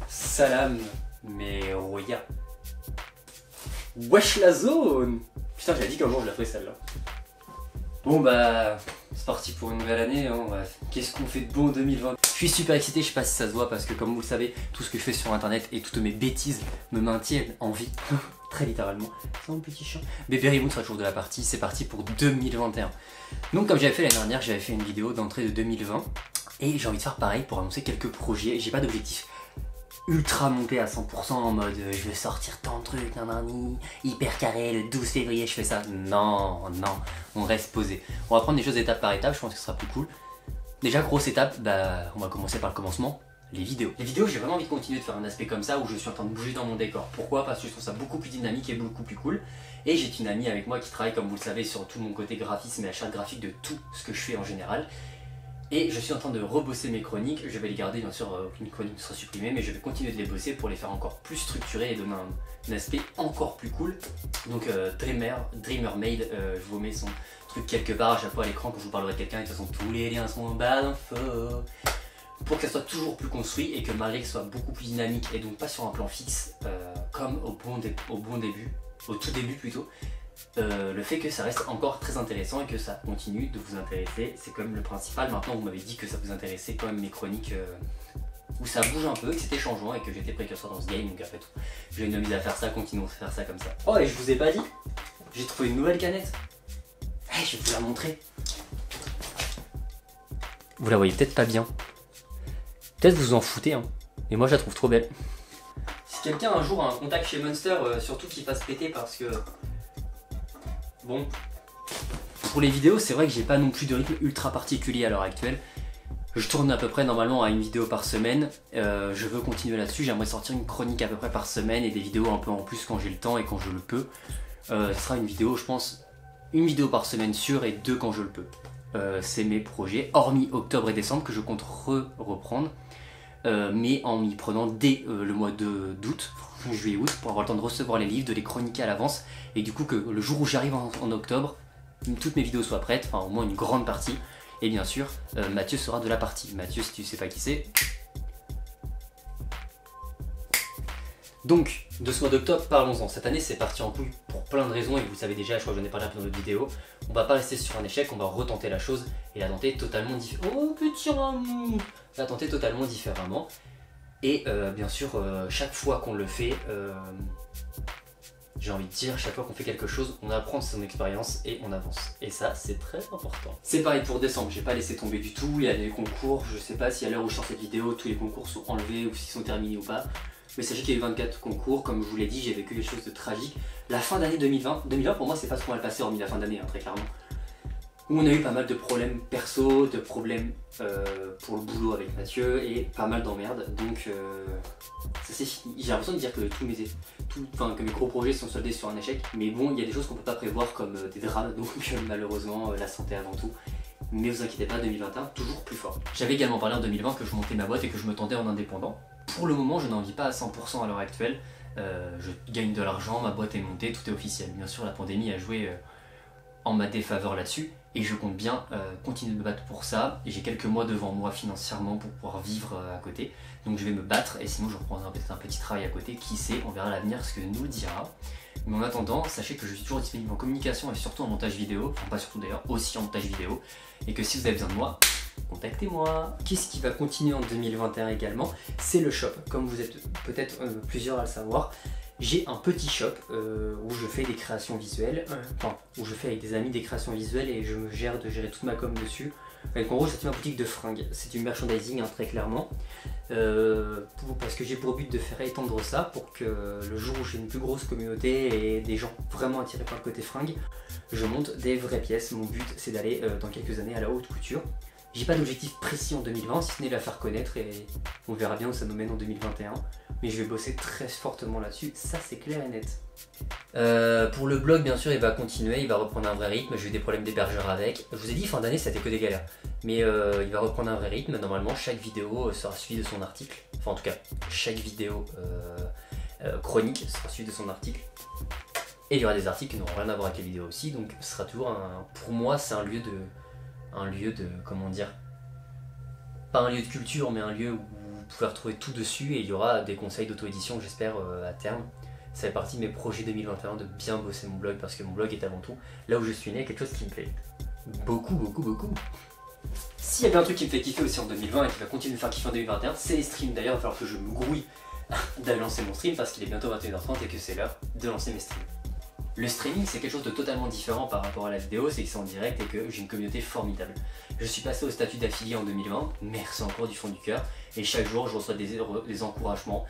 Salam, mais Roya. Wesh la zone. Putain, j'avais dit qu'un jour je la ferais celle-là. Bon bah, c'est parti pour une nouvelle année, hein. Bref. Qu'est-ce qu'on fait de bon en 2020? Je suis super excité, je sais pas si ça se voit parce que comme vous le savez, tout ce que je fais sur internet et toutes mes bêtises me maintiennent en vie. Très littéralement. C'est mon petit chien. Bébé Rimoun sera toujours de la partie, c'est parti pour 2021. Donc comme j'avais fait l'année dernière, j'avais fait une vidéo d'entrée de 2020. Et j'ai envie de faire pareil pour annoncer quelques projets. J'ai pas d'objectif ultra monté à 100% en mode je vais sortir tant de trucs, nanani, hyper carré, le 12 février je fais ça. Non, non, on reste posé. On va prendre des choses étape par étape, je pense que ce sera plus cool. Déjà, grosse étape, bah, on va commencer par le commencement, les vidéos. Les vidéos, j'ai vraiment envie de continuer de faire un aspect comme ça où je suis en train de bouger dans mon décor. Pourquoi? Parce que je trouve ça beaucoup plus dynamique et beaucoup plus cool. Et j'ai une amie avec moi qui travaille, comme vous le savez, sur tout mon côté graphisme et la charte graphique de tout ce que je fais en général. Et je suis en train de rebosser mes chroniques, je vais les garder, bien sûr, aucune chronique ne sera supprimée, mais je vais continuer de les bosser pour les faire encore plus structurés et donner un aspect encore plus cool. Donc Dreamer Made, je vous mets son truc quelque part à chaque fois à l'écran quand je vous parlerai de quelqu'un, et de toute façon tous les liens sont en bas d'info. Pour que ça soit toujours plus construit et que malgré que ce soit beaucoup plus dynamique et donc pas sur un plan fixe, comme au tout début plutôt. Le fait que ça reste encore très intéressant et que ça continue de vous intéresser, c'est quand même le principal. Maintenant vous m'avez dit que ça vous intéressait quand même mes chroniques où ça bouge un peu, que c'était changeant et que j'étais précurseur dans ce game, donc après tout, j'ai une mise à faire ça, continuons à faire ça comme ça. Oh et je vous ai pas dit, j'ai trouvé une nouvelle canette. Hey, je vais vous la montrer. Vous la voyez peut-être pas bien. Peut-être vous en foutez, hein. Mais moi je la trouve trop belle. Si quelqu'un un jour a un contact chez Monster, surtout qu'il fasse péter parce que... Bon, pour les vidéos, c'est vrai que j'ai pas non plus de rythme ultra particulier à l'heure actuelle. Je tourne à peu près normalement à une vidéo par semaine. Je veux continuer là-dessus. J'aimerais sortir une chronique à peu près par semaine et des vidéos un peu en plus quand j'ai le temps et quand je le peux. Ce sera une vidéo, je pense, une vidéo par semaine sûre et deux quand je le peux. C'est mes projets, hormis octobre et décembre que je compte reprendre. Mais en m'y prenant dès le mois d'août, juillet-août, pour avoir le temps de recevoir les livres, de les chroniquer à l'avance, et du coup que le jour où j'arrive en octobre, toutes mes vidéos soient prêtes, enfin au moins une grande partie, et bien sûr, Mathieu sera de la partie. Mathieu, si tu sais pas qui c'est. Donc, de ce mois d'octobre, parlons-en. Cette année, c'est parti en couille pour plein de raisons, et vous le savez déjà, je crois que j'en ai parlé un peu dans d'autres vidéos. On va pas rester sur un échec, on va retenter la chose, et la tenter totalement différemment. Oh, petit Ramou! La tenter totalement différemment. Et bien sûr, chaque fois qu'on le fait, j'ai envie de dire, chaque fois qu'on fait quelque chose, on apprend de son expérience et on avance. Et ça, c'est très important. C'est pareil pour décembre, j'ai pas laissé tomber du tout. Il y a des concours, je sais pas si à l'heure où je sors cette vidéo, tous les concours sont enlevés ou s'ils sont terminés ou pas. Mais sachez qu'il y a eu 24 concours, comme je vous l'ai dit, j'ai vécu quelque chose de tragique. La fin d'année 2020, 2020 pour moi c'est pas ce qu'on va le passer hormis la fin d'année, hein, très clairement. Où on a eu pas mal de problèmes perso, de problèmes pour le boulot avec Mathieu et pas mal d'emmerdes. Donc ça c'est fini. J'ai l'impression de dire que que mes gros projets sont soldés sur un échec. Mais bon, il y a des choses qu'on peut pas prévoir comme des drames, donc malheureusement la santé avant tout. Mais vous inquiétez pas, 2021, toujours plus fort. J'avais également parlé en 2020 que je montais ma boîte et que je me tendais en indépendant. Pour le moment, je n'en vis pas à 100% à l'heure actuelle. Je gagne de l'argent, ma boîte est montée, tout est officiel. Bien sûr, la pandémie a joué en ma défaveur là-dessus. Et je compte bien continuer de me battre pour ça. Et j'ai quelques mois devant moi financièrement pour pouvoir vivre à côté. Donc je vais me battre et sinon je reprendrai peut-être un petit travail à côté. Qui sait, on verra l'avenir ce que nous dira. Mais en attendant, sachez que je suis toujours disponible en communication et surtout en montage vidéo. Enfin pas surtout d'ailleurs, aussi en montage vidéo. Et que si vous avez besoin de moi, contactez-moi. Qu'est-ce qui va continuer en 2021 également? C'est le shop. Comme vous êtes peut-être plusieurs à le savoir. J'ai un petit shop où je fais des créations visuelles, enfin où je fais avec des amis des créations visuelles et je me gère de gérer toute ma com dessus. Donc en gros c'est ma boutique de fringues, c'est du merchandising hein, très clairement. Parce que j'ai pour but de faire étendre ça pour que le jour où j'ai une plus grosse communauté et des gens vraiment attirés par le côté fringues, je monte des vraies pièces. Mon but c'est d'aller dans quelques années à la haute couture. J'ai pas d'objectif précis en 2020 si ce n'est de la faire connaître et on verra bien où ça nous mène en 2021. Mais je vais bosser très fortement là-dessus, ça c'est clair et net. Pour le blog bien sûr il va continuer, il va reprendre un vrai rythme, j'ai eu des problèmes d'hébergeur avec. Je vous ai dit fin d'année ça n'était que des galères. Mais il va reprendre un vrai rythme, normalement chaque vidéo sera suivie de son article. Enfin en tout cas, chaque vidéo chronique sera suivie de son article. Et il y aura des articles qui n'auront rien à voir avec les vidéos aussi, donc ce sera toujours pour moi c'est un lieu de, comment dire, pas un lieu de culture mais un lieu où vous pouvez retrouver tout dessus et il y aura des conseils d'auto-édition, j'espère, à terme. Ça fait partie de mes projets 2021 de bien bosser mon blog parce que mon blog est avant tout là où je suis né, quelque chose qui me plaît beaucoup. S'il y avait un truc qui me fait kiffer aussi en 2020 et qui va continuer de me faire kiffer en 2021, c'est les streams. D'ailleurs, il va falloir que je me grouille d'aller lancer mon stream parce qu'il est bientôt 21h30 et que c'est l'heure de lancer mes streams. Le streaming, c'est quelque chose de totalement différent par rapport à la vidéo, c'est que c'est en direct et que j'ai une communauté formidable. Je suis passé au statut d'affilié en 2020, merci encore du fond du cœur, et chaque jour je reçois des encouragements.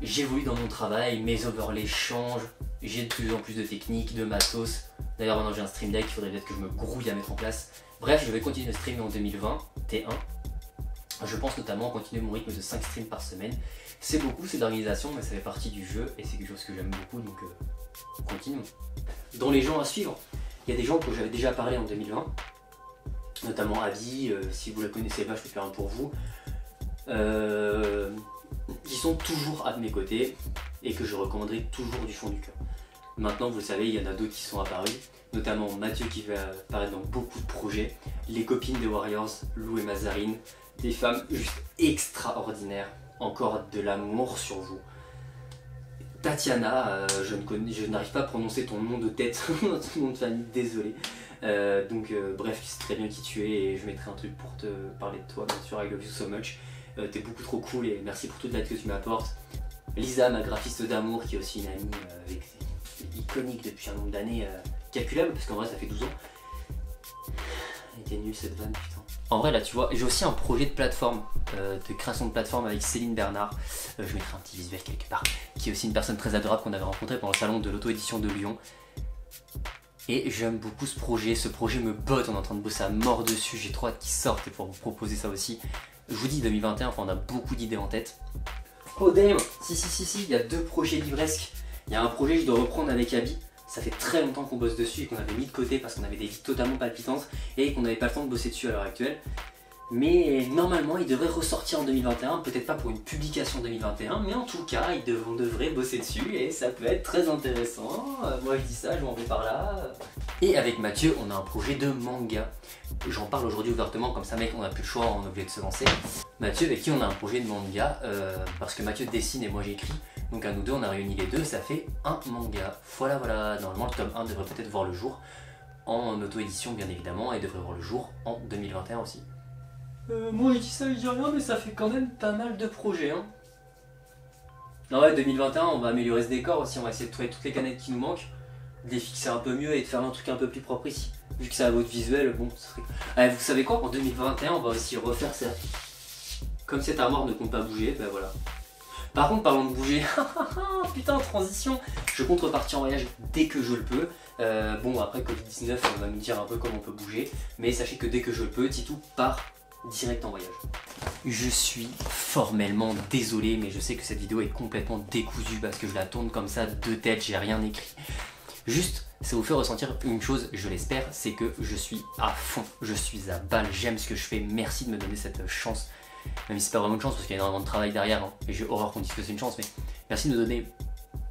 J'évolue dans mon travail, mes overlays changent, j'ai de plus en plus de techniques, de matos. D'ailleurs maintenant j'ai un stream deck, il faudrait peut-être que je me grouille à mettre en place. Bref, je vais continuer de streamer en 2020, T1. Je pense notamment continuer mon rythme de 5 streams par semaine. C'est beaucoup, c'est d'organisation, mais ça fait partie du jeu et c'est quelque chose que j'aime beaucoup, donc continuons. Dans les gens à suivre, il y a des gens que j'avais déjà parlé en 2020, notamment Abby, si vous la connaissez pas, je peux faire un pour vous, qui sont toujours à mes côtés et que je recommanderais toujours du fond du cœur. Maintenant, vous le savez, il y en a d'autres qui sont apparus, notamment Mathieu qui va apparaître dans beaucoup de projets, les copines des Warriors, Lou et Mazarine, des femmes juste extraordinaires, encore de l'amour sur vous. Tatiana, je n'arrive pas à prononcer ton nom de tête, ton nom de famille, désolé. Bref, tu sais très bien qui tu es et je mettrai un truc pour te parler de toi, bien sûr, I love you so much. T'es beaucoup trop cool et merci pour toute l'aide que tu m'apportes. Lisa, ma graphiste d'amour, qui est aussi une amie iconique depuis un nombre d'années calculable, parce qu'en vrai ça fait 12 ans. Elle était nulle cette vanne, putain. En vrai là tu vois, j'ai aussi un projet de plateforme, de création de plateforme avec Céline Bernard, je mettrai un petit visuel quelque part, qui est aussi une personne très adorable qu'on avait rencontrée pendant le salon de l'auto-édition de Lyon. Et j'aime beaucoup ce projet me botte, on est en train de bosser à mort dessus, j'ai trop hâte qu'il sorte et pour vous proposer ça aussi. Je vous dis 2021, enfin on a beaucoup d'idées en tête. Oh damn, si, il y a 2 projets livresques. Il y a un projet que je dois reprendre avec Abby. Ça fait très longtemps qu'on bosse dessus et qu'on avait mis de côté parce qu'on avait des vies totalement palpitantes et qu'on n'avait pas le temps de bosser dessus à l'heure actuelle. Mais normalement, il devrait ressortir en 2021, peut-être pas pour une publication 2021, mais en tout cas, on devrait bosser dessus et ça peut être très intéressant. Moi je dis ça, je m'en vais par là. Et avec Mathieu, on a un projet de manga. J'en parle aujourd'hui ouvertement, comme ça mec, on n'a plus le choix, on est obligé de se lancer. Mathieu, avec qui on a un projet de manga, parce que Mathieu dessine et moi j'écris. Donc à nous deux, on a réuni les deux, ça fait un manga. Voilà, normalement le tome 1 devrait peut-être voir le jour, en auto-édition bien évidemment, et devrait voir le jour en 2021 aussi. Moi je dis ça, je dis rien, mais ça fait quand même pas mal de projets. Hein. Non ouais, 2021, on va améliorer ce décor aussi, on va essayer de trouver toutes les canettes qui nous manquent, de les fixer un peu mieux et de faire un truc un peu plus propre ici. Vu que ça a votre visuel, bon, ça serait... Allez, vous savez quoi, en 2021, on va aussi refaire ça. Comme cette armoire ne compte pas bouger, ben voilà. Par contre, parlons de bouger, putain, transition, je compte repartir en voyage dès que je le peux. Bon, après Covid-19, on va nous dire un peu comment on peut bouger, mais sachez que dès que je le peux, Titou part direct en voyage. Je suis formellement désolé, mais je sais que cette vidéo est complètement décousue parce que je la tourne comme ça de tête, j'ai rien écrit. Juste, ça vous fait ressentir une chose, je l'espère, c'est que je suis à fond, je suis à balle, j'aime ce que je fais, merci de me donner cette chance. Même si c'est pas vraiment une chance parce qu'il y a énormément de travail derrière, hein, et j'ai horreur qu'on dise que c'est une chance, mais merci de me donner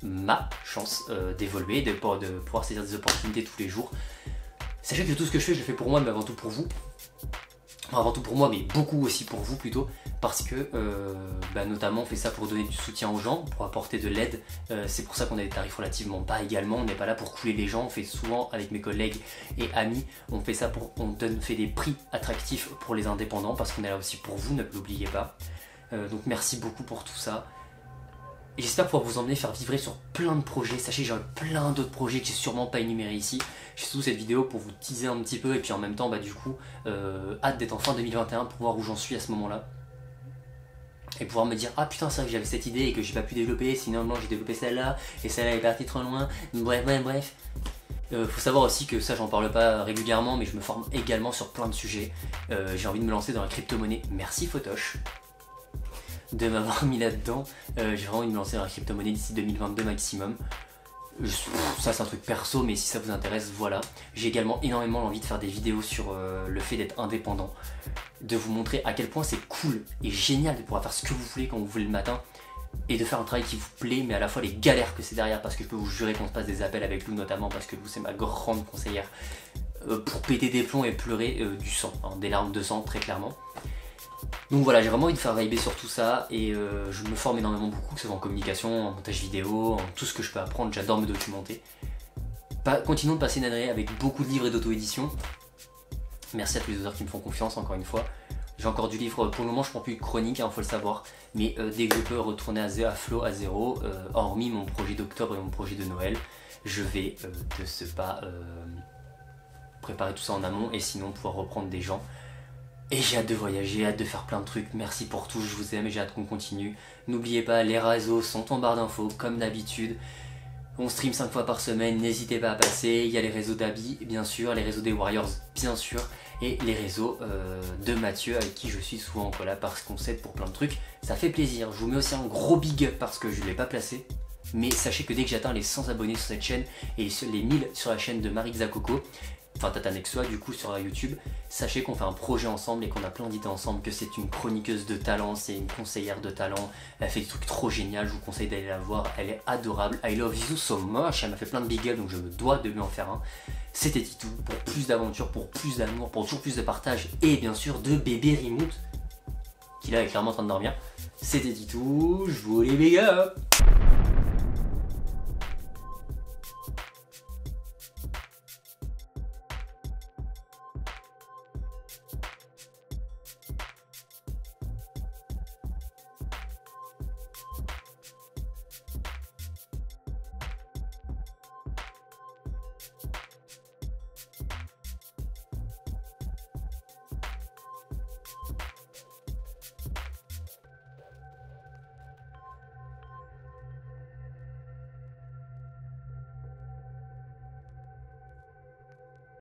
ma chance d'évoluer, de pouvoir saisir des opportunités tous les jours. Sachez que tout ce que je fais, je le fais pour moi, mais avant tout pour vous. Enfin, avant tout pour moi, mais beaucoup aussi pour vous plutôt, parce que notamment on fait ça pour donner du soutien aux gens, pour apporter de l'aide. C'est pour ça qu'on a des tarifs relativement bas également, on n'est pas là pour couler les gens, on fait souvent avec mes collègues et amis, on fait ça pour, fait des prix attractifs pour les indépendants, parce qu'on est là aussi pour vous, ne l'oubliez pas. Donc merci beaucoup pour tout ça. Et j'espère pouvoir vous emmener faire vibrer sur plein de projets. Sachez que j'ai plein d'autres projets que j'ai sûrement pas énumérés ici. Je fais surtout cette vidéo pour vous teaser un petit peu et puis en même temps hâte d'être en fin 2021 pour voir où j'en suis à ce moment là. Et pouvoir me dire ah putain c'est vrai que j'avais cette idée et que j'ai pas pu développer, sinon j'ai développé celle-là et celle-là est partie trop loin. Bref. Faut savoir aussi que ça j'en parle pas régulièrement mais je me forme également sur plein de sujets. J'ai envie de me lancer dans la crypto-monnaie. Merci Photosh de m'avoir mis là-dedans. J'ai vraiment envie de me lancer dans la crypto-monnaie d'ici 2022 maximum. Ça c'est un truc perso mais si ça vous intéresse voilà. J'ai également énormément envie de faire des vidéos sur le fait d'être indépendant, de vous montrer à quel point c'est cool et génial de pouvoir faire ce que vous voulez quand vous voulez le matin et de faire un travail qui vous plaît mais à la fois les galères que c'est derrière, parce que je peux vous jurer qu'on se passe des appels avec Lou notamment parce que Lou c'est ma grande conseillère pour péter des plombs et pleurer du sang, hein, des larmes de sang très clairement. Donc voilà, j'ai vraiment envie de faire vibrer sur tout ça et je me forme énormément beaucoup, que ce soit en communication, en montage vidéo, en tout ce que je peux apprendre, j'adore me documenter. Continuons de passer une année avec beaucoup de livres et d'auto-édition. Merci à tous les auteurs qui me font confiance, encore une fois. J'ai encore du livre, pour le moment je prends plus de chronique, faut le savoir, mais dès que je peux retourner à zéro, hormis mon projet d'octobre et mon projet de Noël, je vais de ce pas préparer tout ça en amont et sinon pouvoir reprendre des gens. Et j'ai hâte de voyager, hâte de faire plein de trucs, merci pour tout, je vous aime et j'ai hâte qu'on continue. N'oubliez pas, les réseaux sont en barre d'infos comme d'habitude. On stream 5 fois par semaine, n'hésitez pas à passer. Il y a les réseaux d'Abby, bien sûr, les réseaux des Warriors, bien sûr, et les réseaux de Mathieu, avec qui je suis souvent en collab parce qu'on s'aide pour plein de trucs. Ça fait plaisir. Je vous mets aussi un gros big up parce que je ne l'ai pas placé. Mais sachez que dès que j'atteins les 100 abonnés sur cette chaîne et les 1000 sur la chaîne de Marie Xakoko, enfin Tatanexoa du coup sur YouTube, sachez qu'on fait un projet ensemble et qu'on a plein d'idées ensemble, que c'est une chroniqueuse de talent, c'est une conseillère de talent, elle fait des trucs trop géniaux, je vous conseille d'aller la voir, elle est adorable, I love you so much, elle m'a fait plein de big up donc je me dois de lui en faire un. C'était Titou, pour plus d'aventures, pour plus d'amour, pour toujours plus de partage et bien sûr de bébé Remote, qui là est clairement en train de dormir. C'était Titou, je vous les big up.